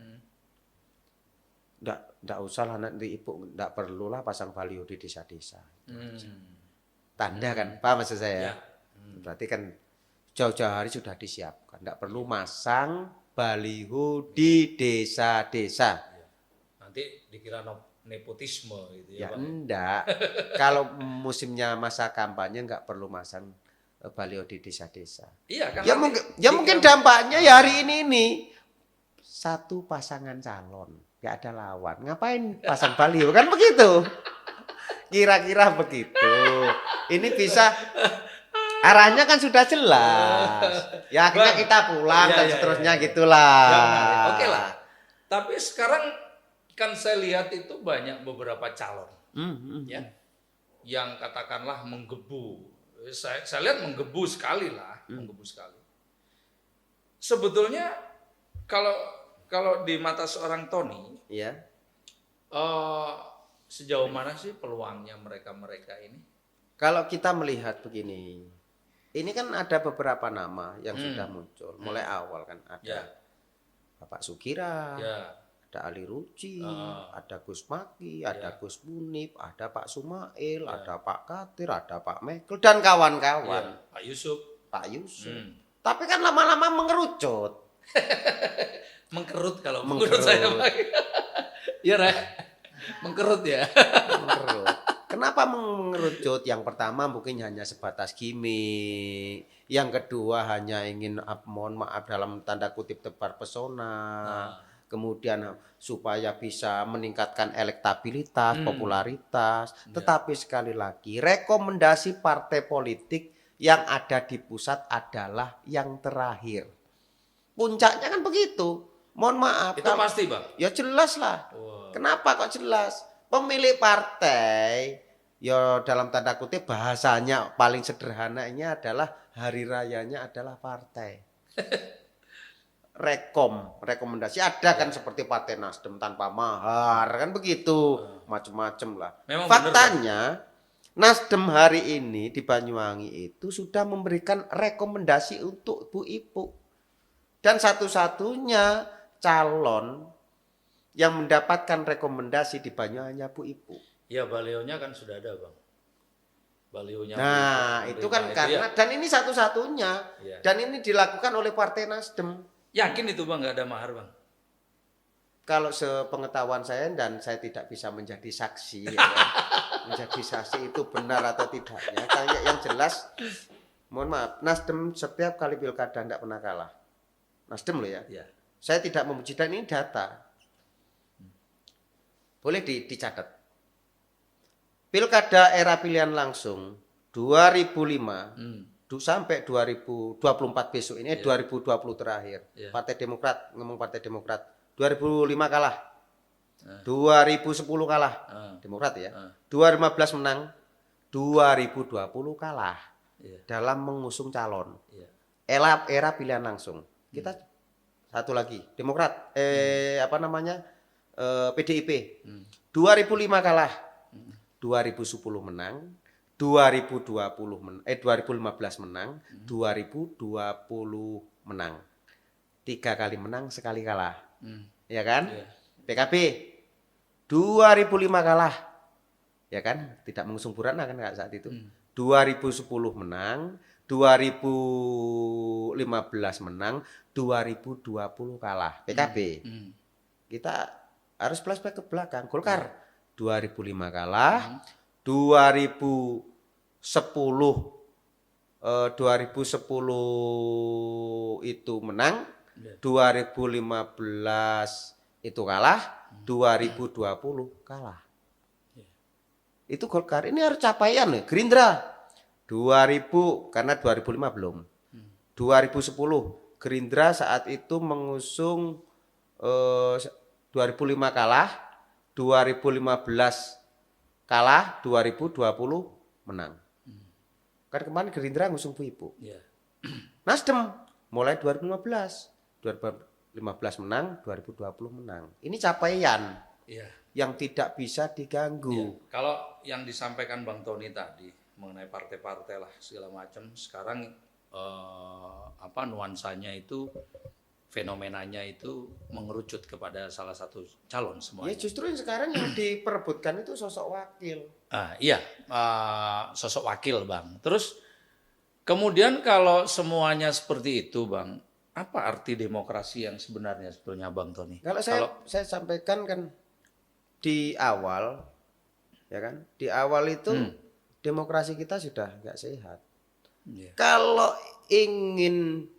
ndak usah lah nanti ibu, ndak perlulah pasang baliho di desa-desa. Tanda kan, paham maksud saya? Ya. Berarti kan jauh-jauh hari sudah disiapkan, ndak perlu masang baliho di desa-desa. Ya. Nanti dikira nepotisme gitu ya, Ya Bang. enggak. Kalau musimnya masa kampanye nggak perlu masang baliho di desa-desa. Iya kan. Ya nanti mungkin, ya mungkin dikira- dampaknya ya hari ini satu pasangan calon nggak ada lawan, ngapain pasang baliho kan begitu? Kira-kira begitu. Ini bisa arahnya kan sudah jelas. Ya akhirnya Bang. kita pulang Ya, dan ya, seterusnya ya, ya. gitulah. Ya, menarik. Oke lah. Tapi sekarang kan saya lihat itu banyak beberapa calon ya yang katakanlah menggebu. Saya lihat menggebu sekali lah, menggebu sekali. Sebetulnya kalau di mata seorang Tony, Ya. sejauh mana sih peluangnya mereka ini? Kalau kita melihat begini, ini kan ada beberapa nama yang sudah muncul. Mulai awal kan ada Ya. Bapak Sukira, Ya, ada Ali Ruci, ada Gus Maki, ada Gus Munib, ada Pak Sumail, ada Pak Katir, ada Pak Mekel dan kawan-kawan. ya, Pak Yusuf. Pak Yusuf. Tapi kan lama-lama mengerucut. Mengkerut kalau Mengkerut. menurut saya. Iya, Rek. Mengkerut ya. Mengerucut. Kenapa mengerucut? Yang pertama mungkin hanya sebatas gimmick. Yang kedua hanya ingin, mohon maaf dalam tanda kutip, tebar pesona. Kemudian supaya bisa meningkatkan elektabilitas, popularitas. Tetapi sekali lagi, rekomendasi partai politik yang ada di pusat adalah yang terakhir. Puncaknya kan begitu. Mohon maaf. Itu pasti, Bang. Ya jelas lah. Wah. Kenapa kok jelas? Pemilik partai, ya dalam tanda kutip bahasanya paling sederhananya adalah hari rayanya adalah partai. Rekomendasi ada kan seperti Partai Nasdem tanpa mahar kan begitu, macam-macam lah. Memang Faktanya Nasdem hari ini di Banyuwangi itu sudah memberikan rekomendasi untuk Bu Ipu. Dan satu-satunya calon yang mendapatkan rekomendasi di Banyuwangi hanya Bu Ipu. Ya, balihonya kan sudah ada, Bang. Balihonya. Nah, itu kan karena ya. dan ini satu-satunya Ya. dan ini dilakukan oleh Partai Nasdem. Yakin itu, Bang, nggak ada mahar, Bang? Kalau sepengetahuan saya dan saya tidak bisa menjadi saksi, ya kan? Menjadi saksi itu benar atau tidaknya. Kayak yang jelas, mohon maaf, Nasdem setiap kali pilkada tidak pernah kalah. Nasdem loh ya. Ya. Saya tidak memuji dan ini data. Boleh dicatat. Pilkada era pilihan langsung 2005 sampai 2024 besok ini 2020 terakhir. Yeah. Partai Demokrat, ngomong Partai Demokrat. 2005 kalah. 2010 kalah. Demokrat ya. 2015 menang. 2020 kalah. Yeah. Dalam mengusung calon. Yeah. Era pilihan langsung. Kita satu lagi, Demokrat, PDIP. 2005 kalah. 2010 menang, 2015 menang, 2020 menang. 3 kali menang, sekali kalah. Ya kan? Yeah. PKB 2005 kalah. Ya kan? Tidak mengusung Bu Ratna kan saat itu. 2010 menang, 2015 menang, 2020 kalah. PKB. Kita harus flashback ke belakang. Golkar 2005 kalah, 2010 itu menang, 2015 itu kalah, 2020 kalah. Itu Golkar. Ini harus capaian nih. Gerindra 2000 karena 2005 belum. 2010 Gerindra saat itu mengusung 2005 kalah. 2015 kalah, 2020 menang. Kan kemarin Gerindra ngusung Bu Ipu. Yeah. Nasdem mulai 2015 menang, 2020 menang. Ini capaian yang tidak bisa diganggu. Yeah. Kalau yang disampaikan Bang Tony tadi mengenai partai-partai lah segala macam, sekarang nuansanya itu fenomenanya itu mengerucut kepada salah satu calon Ya semuanya. justru yang sekarang yang diperebutkan itu sosok wakil. Iya, sosok wakil Bang. Terus kemudian kalau semuanya seperti itu Bang, apa arti demokrasi yang sebenarnya sebetulnya Bang Tony? Kalau saya sampaikan kan di awal, ya kan, di awal itu demokrasi kita sudah nggak sehat. Iya. Kalau ingin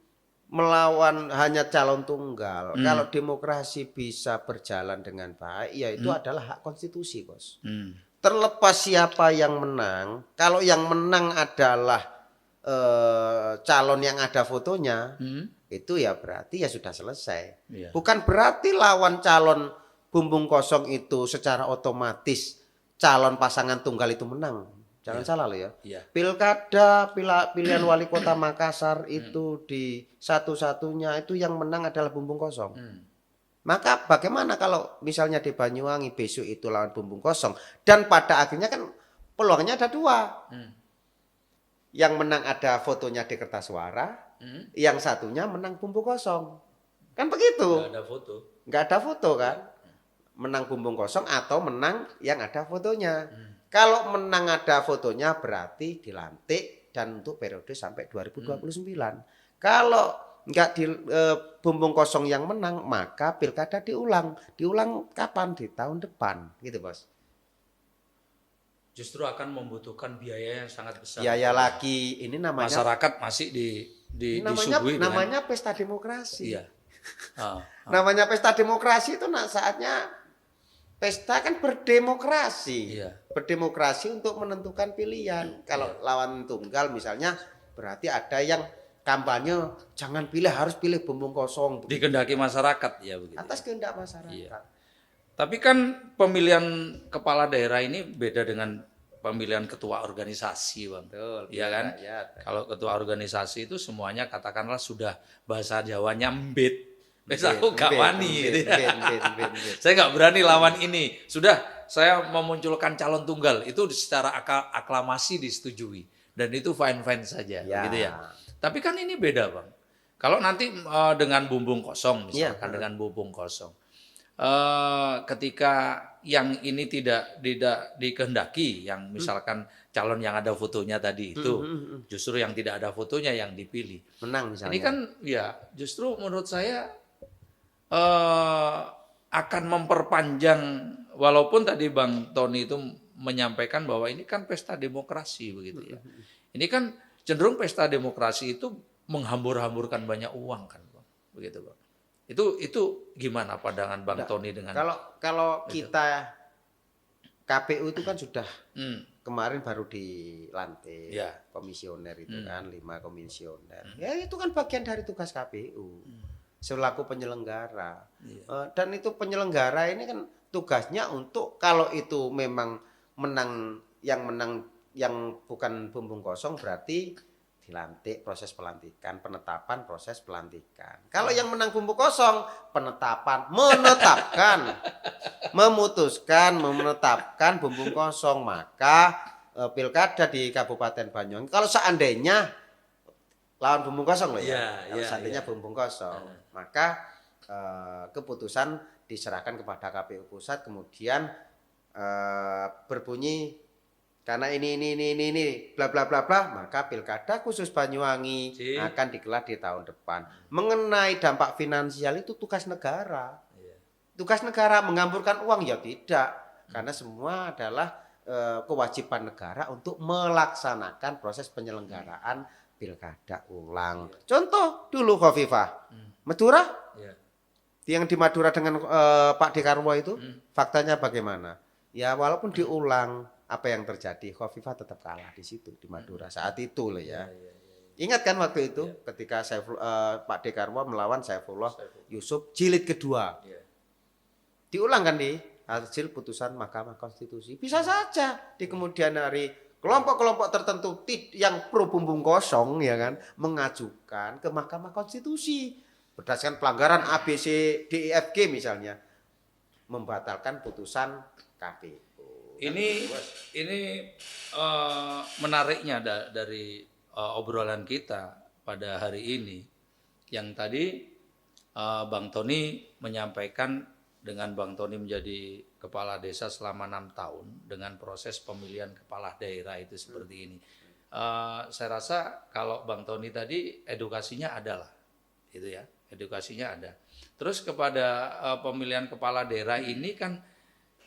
melawan hanya calon tunggal, kalau demokrasi bisa berjalan dengan baik, ya itu adalah hak konstitusi, Bos. Terlepas siapa yang menang, kalau yang menang adalah calon yang ada fotonya, itu ya berarti ya sudah selesai. Iya. Bukan berarti lawan calon bumbung kosong itu secara otomatis calon pasangan tunggal itu menang. Jangan salah loh ya. Iya. Pilkada pilihan wali kota Makassar itu di satu-satunya itu yang menang adalah bumbung kosong. Maka bagaimana kalau misalnya di Banyuwangi besok itu lawan bumbung kosong dan pada akhirnya kan peluangnya ada dua. Yang menang ada fotonya di kertas suara, yang satunya menang bumbung kosong. Kan begitu. Nggak ada foto. Nggak ada foto kan. Menang bumbung kosong atau menang yang ada fotonya. Kalau menang ada fotonya berarti dilantik dan untuk periode sampai 2029. Kalau nggak di bumbung kosong yang menang, maka pilkada diulang. Diulang kapan? Di tahun depan, gitu Bos. Justru akan membutuhkan biaya yang sangat besar. Biaya lagi, ini namanya Masyarakat masih disuguhi dengan namanya pesta demokrasi. Iya. Namanya pesta demokrasi itu saatnya pesta kan berdemokrasi. Iya. Berdemokrasi untuk menentukan pilihan. Kalau lawan tunggal misalnya berarti ada yang kampanye jangan pilih, harus pilih bumbung kosong. Dikehendaki masyarakat ya begitu. Atas kehendak masyarakat. Iya. Tapi kan pemilihan kepala daerah ini beda dengan pemilihan ketua organisasi, Bang. Betul. Iya kan? Kalau ketua organisasi itu semuanya katakanlah sudah bahasa Jawanya mbit. Wes aku gak wani gitu ya. Saya gak berani lawan ini. Sudah saya memunculkan calon tunggal itu secara aklamasi disetujui dan itu fine-fine saja gitu ya. Tapi kan ini beda, Bang. Kalau nanti dengan bumbung kosong misalkan dengan bumbung kosong. Ketika yang ini tidak dikehendaki, yang misalkan calon yang ada fotonya tadi itu, justru yang tidak ada fotonya yang dipilih. Menang misalnya. Ini kan ya justru menurut saya akan memperpanjang, walaupun tadi Bang Tony itu menyampaikan bahwa ini kan pesta demokrasi begitu ya. Ini kan cenderung pesta demokrasi itu menghambur-hamburkan banyak uang kan, Bang. Begitu, Bang. Itu gimana pandangan Bang Tony dengan kalau kita KPU itu kan sudah kemarin baru dilantik komisioner itu kan 5 komisioner. Ya itu kan bagian dari tugas KPU selaku penyelenggara. Dan itu penyelenggara ini kan tugasnya untuk kalau itu memang menang yang bukan bumbung kosong berarti dilantik, proses pelantikan, penetapan, proses pelantikan. Kalau yang menang bumbung kosong, penetapan, menetapkan bumbung kosong, maka pilkada di Kabupaten Banyuwangi. Kalau seandainya lawan bumbung kosong loh ya, kalau seandainya bumbung kosong, maka keputusan diserahkan kepada KPU pusat, kemudian berbunyi karena ini bla bla bla bla, maka pilkada khusus Banyuwangi akan digelar di tahun depan. Mengenai dampak finansial itu tugas negara. Tugas negara menghamburkan uang ya tidak, karena semua adalah kewajiban negara untuk melaksanakan proses penyelenggaraan pilkada ulang. Contoh dulu Khofifah, Madura, yang di Madura dengan Pak Dekarwo itu, faktanya bagaimana? Ya walaupun diulang, apa yang terjadi? Khofifah tetap kalah di situ di Madura saat itu loh ya. Ingat kan waktu itu ketika Pak Dekarwo melawan Saifullah Yusuf jilid kedua. Diulang kan di hasil putusan Mahkamah Konstitusi. Bisa saja di kemudian hari kelompok-kelompok tertentu yang pro bumbung kosong ya kan mengajukan ke Mahkamah Konstitusi berdasarkan pelanggaran A B C D E F G misalnya membatalkan putusan KPU. Ini menariknya dari obrolan kita pada hari ini yang tadi Bang Tony menyampaikan dengan Bang Tony menjadi kepala desa selama 6 tahun dengan proses pemilihan kepala daerah itu seperti ini. Saya rasa kalau Bang Tony tadi edukasinya ada lah, gitu ya, edukasinya ada. Terus kepada pemilihan kepala daerah ini kan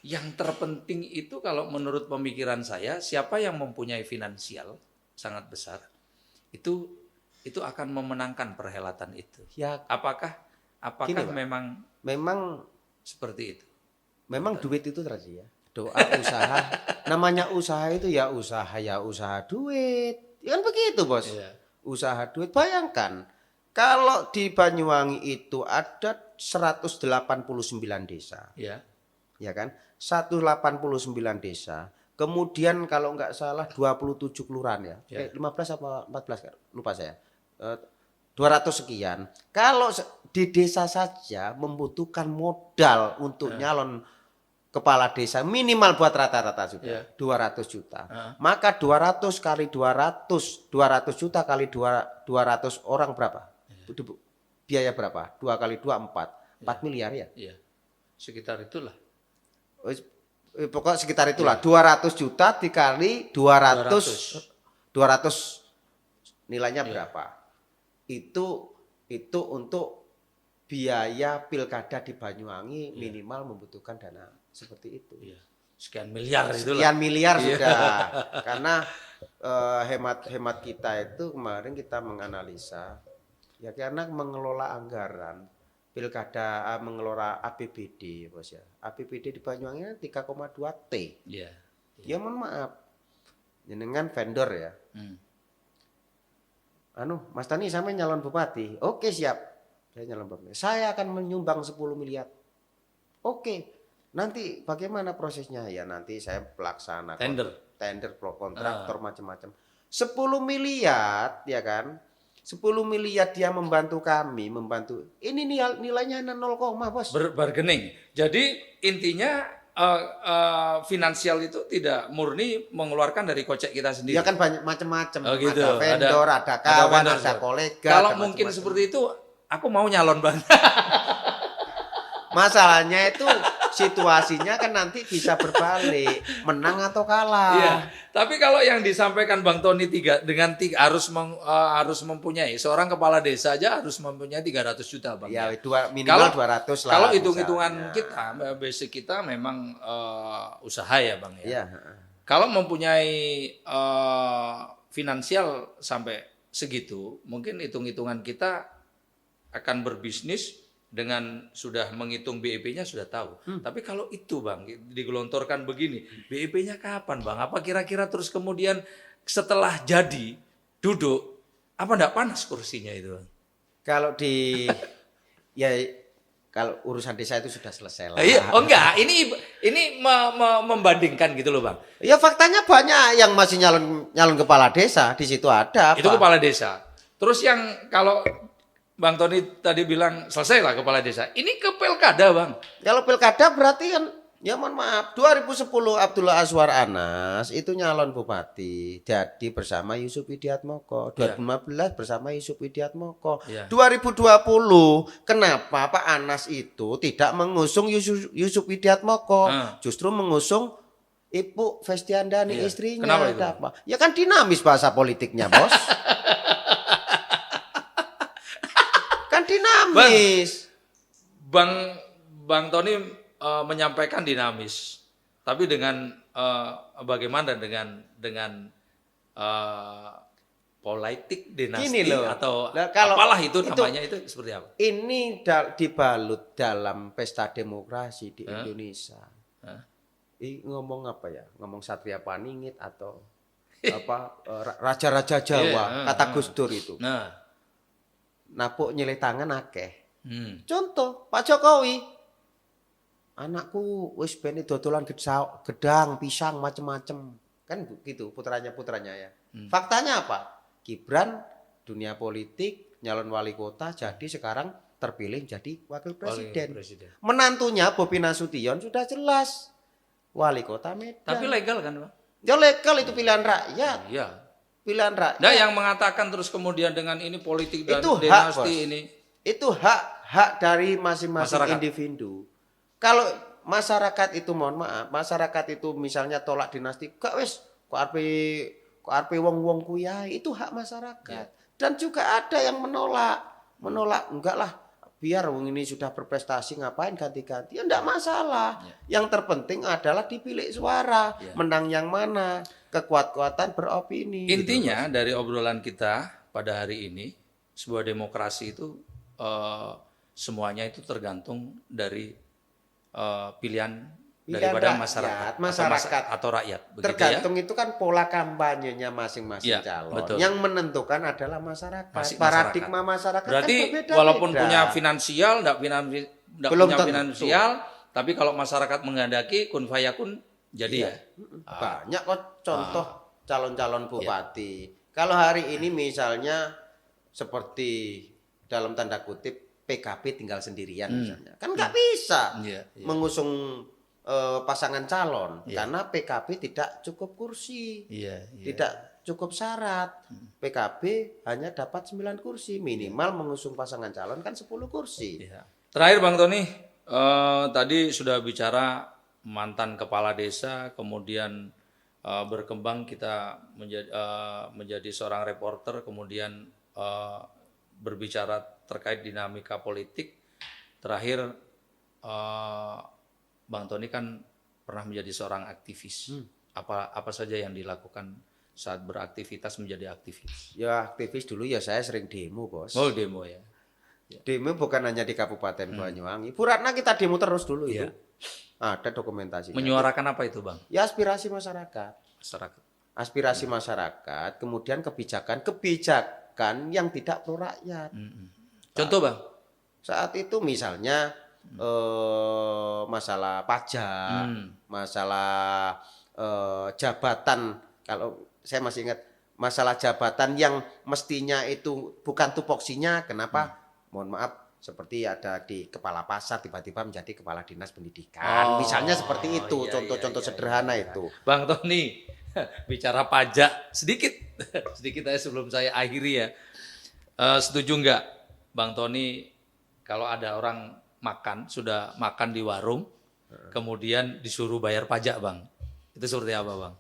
yang terpenting itu kalau menurut pemikiran saya, siapa yang mempunyai finansial sangat besar, itu akan memenangkan perhelatan itu. Ya, Apakah gini, Pak. Memang seperti itu? memang duit itu tadi ya. Doa, usaha. Namanya usaha itu ya usaha duit. Ya kan begitu, Bos. Iya. Usaha duit. Bayangkan kalau di Banyuwangi itu ada 189 desa. Ya. Ya kan? 189 desa. Kemudian kalau nggak salah 27 kelurahan ya. Ya. 15 apa 14 kan? Lupa saya. 200 sekian. Kalau di desa saja membutuhkan modal untuk nyalon kepala desa minimal buat rata-rata sudah 200 juta. Maka 200 kali 200 juta kali 200 orang berapa? Biaya berapa? 2 kali 2 4 miliar ya? Iya. Sekitar itulah. Pokoknya sekitar itulah 200 juta dikali 200 nilainya berapa? Itu untuk biaya pilkada di Banyuwangi minimal membutuhkan dana seperti itu. Iya. Sekian miliar itulah. Sekian miliar sudah. Karena hemat kita itu kemarin kita menganalisa ya karena mengelola anggaran pilkada mengelola APBD, Bos ya. APBD di Banyuwangi 3,2 T. Iya. Ya mohon maaf. Jenengan vendor ya. Mas Tani sampai nyalon bupati. Oke, siap. Saya nyalon bupati. Saya akan menyumbang 10 miliar. Oke. Nanti bagaimana prosesnya? Ya nanti saya pelaksana tender kontraktor macam-macam. 10 miliar ya kan? 10 miliar dia membantu kami, ini nilainya 0, Bos. Bargaining. Jadi intinya finansial itu tidak murni mengeluarkan dari kocek kita sendiri. Ya kan banyak macam-macam. Oh, gitu. Ada vendor, ada kawan, ada kolega. Kalau ada mungkin macam-macam. seperti itu, aku mau nyalon Bang. Masalahnya itu situasinya kan nanti bisa berbalik, menang atau kalah. Iya. Tapi kalau yang disampaikan Bang Tony harus mempunyai seorang kepala desa aja harus mempunyai 300 juta Bang. Ya, minimal 200 lah. Kalau hitung-hitungan kita, basic kita memang usaha ya Bang ya. Iya. Kalau mempunyai finansial sampai segitu, mungkin hitung-hitungan kita akan berbisnis dengan sudah menghitung BEP-nya sudah tahu. Tapi kalau itu Bang digelontorkan begini, BEP-nya kapan Bang? Apa kira-kira terus kemudian setelah jadi duduk apa enggak panas kursinya itu Bang? Kalau kalau urusan desa itu sudah selesai lah. Iya, enggak, ini membandingkan gitu loh Bang. Ya faktanya banyak yang masih nyalon kepala desa, di situ ada apa? Itu kepala desa. Terus yang kalau Bang Tony tadi bilang selesai lah kepala desa. Ini ke pilkada Bang. Kalau pilkada berarti kan, ya mohon maaf, 2010 Abdullah Azwar Anas itu nyalon bupati. Jadi bersama Yusuf Widiatmoko. 2015 bersama Yusuf Widiatmoko. 2020 kenapa Pak Anas itu tidak mengusung Yusuf Widiatmoko. Justru mengusung Ibu Festiandani istrinya. Kenapa itu? Apa? Ya kan dinamis bahasa politiknya Bos. Dinamis. Bang Tony menyampaikan dinamis, tapi dengan bagaimana dengan politik dinasti atau apalah itu namanya itu seperti apa? Ini dibalut dalam pesta demokrasi di Indonesia. Ngomong apa ya? Ngomong Satria Paningit atau apa raja-raja Jawa kata Gus Dur itu. Napuk nyilih tangan akeh. Contoh Pak Jokowi, anakku wis ben dodolan gedang, pisang macem-macem, kan begitu putranya ya. Faktanya apa? Gibran dunia politik nyalon wali kota jadi sekarang terpilih jadi wakil presiden. Menantunya Bobi Nasution sudah jelas wali kota Medan. Tapi legal kan Pak? Ya legal, itu pilihan rakyat. Iya. Pilihan rakyat. Nah yang mengatakan terus kemudian dengan ini politik dan itu dinasti hak, ini. Itu hak hak dari masing-masing Masyarakat. individu. Kalau masyarakat itu, mohon maaf, masyarakat itu misalnya tolak dinasti, gak wis kok arepe wong-wong kuyai, itu hak masyarakat. Dan juga ada yang menolak enggak lah, biar wong ini sudah berprestasi ngapain ganti-ganti, ya enggak masalah. Yang terpenting adalah dipilih suara, menang yang mana, kekuatan beropini. Intinya dari obrolan kita pada hari ini, sebuah demokrasi itu semuanya itu tergantung dari pilihan daripada masyarakat atau rakyat. Begitu Tergantung itu kan pola kampanyenya masing-masing calon. Betul. Yang menentukan adalah masyarakat. Paradigma masyarakat berarti kan berbeda-beda. walaupun punya finansial, enggak Belum punya tentu. finansial, tapi kalau masyarakat menghendaki kun fayakun jadi ya. Banyak kok contoh calon-calon bupati. Kalau hari ini misalnya seperti dalam tanda kutip PKB tinggal sendirian misalnya. Kan nggak bisa mengusung pasangan calon karena PKB tidak cukup kursi. Tidak cukup syarat. PKB hanya dapat 9 kursi, minimal mengusung pasangan calon kan 10 kursi. Terakhir Bang Tony, tadi sudah bicara mantan kepala desa, kemudian berkembang kita menjadi seorang reporter, kemudian berbicara terkait dinamika politik. Terakhir Bang Tony kan pernah menjadi seorang aktivis. Apa saja yang dilakukan saat beraktivitas menjadi aktivis? Ya aktivis dulu ya saya sering demo, Bos. Oh, demo ya. Demo bukan hanya di Kabupaten Banyuwangi. Bu Ratna kita demo terus dulu itu. Ada dokumentasinya. Menyuarakan apa itu, Bang? Ya aspirasi masyarakat. Aspirasi masyarakat, kemudian kebijakan yang tidak pro rakyat. Contoh, Bang? Saat itu misalnya masalah pajak, masalah jabatan. Kalau saya masih ingat masalah jabatan yang mestinya itu bukan tupoksinya, kenapa? Mohon maaf, seperti ada di kepala pasar tiba-tiba menjadi kepala dinas pendidikan. Misalnya seperti itu, contoh-contoh sederhana itu. Bang Tony, bicara pajak sedikit aja sebelum saya akhiri ya. Setuju nggak, Bang Tony, kalau ada orang sudah makan di warung, kemudian disuruh bayar pajak, Bang? Itu seperti apa, Bang?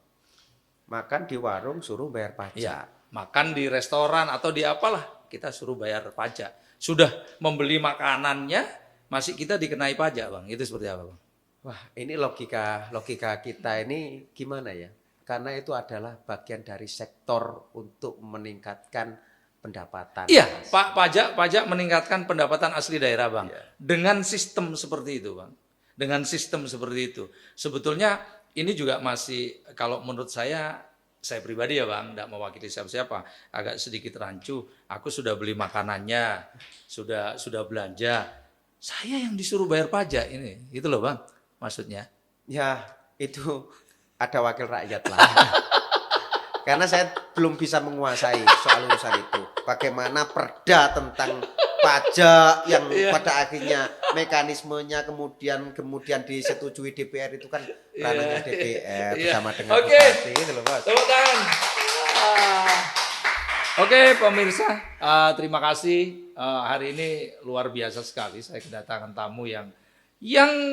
Makan di warung suruh bayar pajak. Ya, makan di restoran atau di apalah, kita suruh bayar pajak. Sudah membeli makanannya, masih kita dikenai pajak, Bang. Itu seperti apa, Bang? Wah, ini logika kita ini gimana ya? Karena itu adalah bagian dari sektor untuk meningkatkan pendapatan. Iya, pajak meningkatkan pendapatan asli daerah, Bang. Dengan sistem seperti itu, Bang. Dengan sistem seperti itu. Sebetulnya ini juga masih, kalau menurut saya pribadi ya, Bang, tidak mewakili siapa-siapa, agak sedikit rancu. Aku sudah beli makanannya, sudah belanja. Saya yang disuruh bayar pajak ini. Itu loh, Bang, maksudnya. Ya, itu ada wakil rakyat lah. Karena saya belum bisa menguasai soal urusan itu. Bagaimana perda tentang pajak yang pada akhirnya mekanismenya kemudian disetujui DPR itu kan ranahnya DPR bersama dengan bupati itu loh, Bos. Tepuk tangan. Oke, pemirsa, terima kasih. Hari ini luar biasa sekali saya kedatangan tamu yang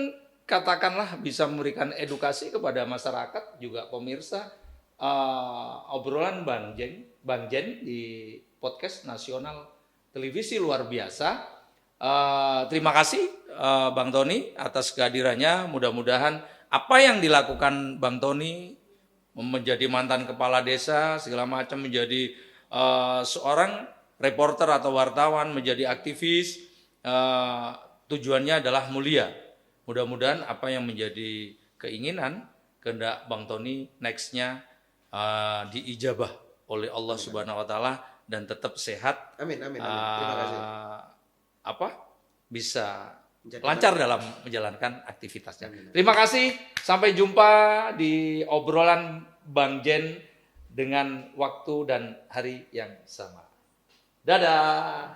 katakanlah bisa memberikan edukasi kepada masyarakat juga pemirsa. Obrolan Bang Jen di podcast nasional televisi luar biasa. Terima kasih Bang Tony atas kehadirannya. Mudah-mudahan apa yang dilakukan Bang Tony menjadi mantan kepala desa segala macam, menjadi seorang reporter atau wartawan, menjadi aktivis, tujuannya adalah mulia. Mudah-mudahan apa yang menjadi keinginan kehendak Bang Tony nextnya diijabah oleh Allah Subhanahu Wa Taala dan tetap sehat. Amin. Terima kasih. Bisa lancar dalam menjalankan aktivitasnya. Terima kasih. Sampai jumpa di obrolan Bang Jen dengan waktu dan hari yang sama. Dadah.